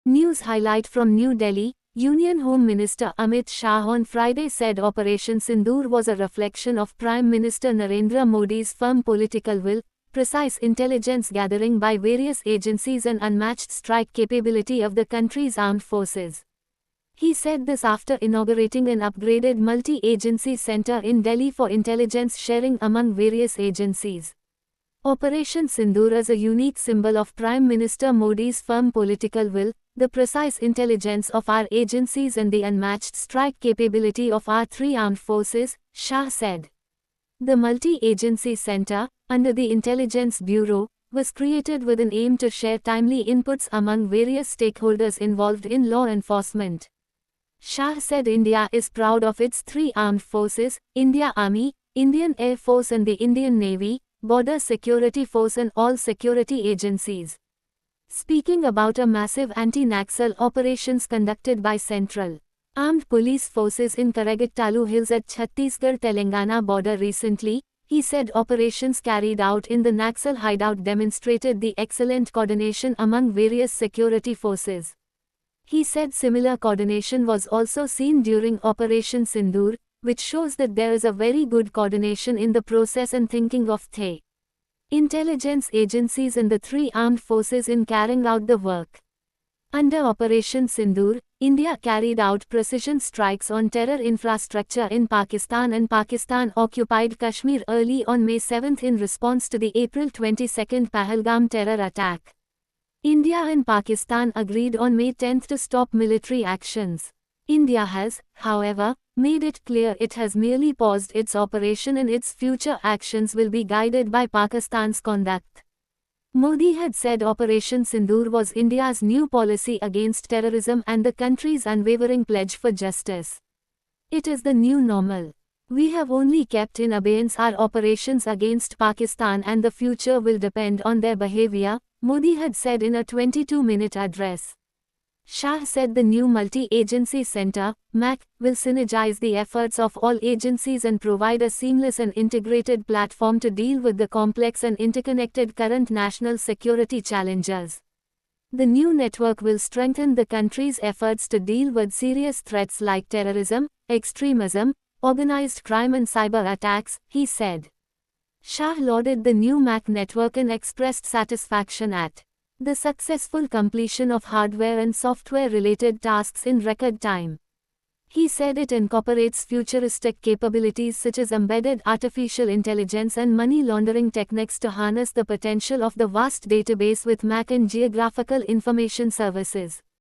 News highlight from New Delhi. Union Home Minister Amit Shah on Friday said Operation Sindoor was a reflection of Prime Minister Narendra Modi's firm political will, precise intelligence gathering by various agencies and unmatched strike capability of the country's armed forces. He said this after inaugurating an upgraded multi-agency center in Delhi for intelligence sharing among various agencies. Operation Sindoor is a unique symbol of Prime Minister Modi's firm political will, the precise intelligence of our agencies and the unmatched strike capability of our three armed forces, Shah said. The multi-agency center, under the Intelligence Bureau, was created with an aim to share timely inputs among various stakeholders involved in law enforcement. Shah said India is proud of its three armed forces, India Army, Indian Air Force and the Indian Navy, Border Security Force and all security agencies. Speaking about a massive anti-Naxal operations conducted by Central Armed Police Forces in Karagattalu Hills at Chhattisgarh-Telangana border recently, he said operations carried out in the Naxal hideout demonstrated the excellent coordination among various security forces. He said similar coordination was also seen during Operation Sindoor, which shows that there is a very good coordination in the process and thinking of the intelligence agencies and the three armed forces in carrying out the work. Under Operation Sindoor, India carried out precision strikes on terror infrastructure in Pakistan and Pakistan-occupied Kashmir early on May 7 in response to the April 22 Pahalgam terror attack. India and Pakistan agreed on May 10 to stop military actions. India has, however, made it clear it has merely paused its operation and its future actions will be guided by Pakistan's conduct. Modi had said Operation Sindoor was India's new policy against terrorism and the country's unwavering pledge for justice. It is the new normal. We have only kept in abeyance our operations against Pakistan and the future will depend on their behavior, Modi had said in a 22-minute address. Shah said the new multi-agency center, MAC, will synergize the efforts of all agencies and provide a seamless and integrated platform to deal with the complex and interconnected current national security challenges. The new network will strengthen the country's efforts to deal with serious threats like terrorism, extremism, organized crime and cyber attacks, he said. Shah lauded the new MAC network and expressed satisfaction at the successful completion of hardware and software-related tasks in record time. He said it incorporates futuristic capabilities such as embedded artificial intelligence and money laundering techniques to harness the potential of the vast database with MAC and geographical information services.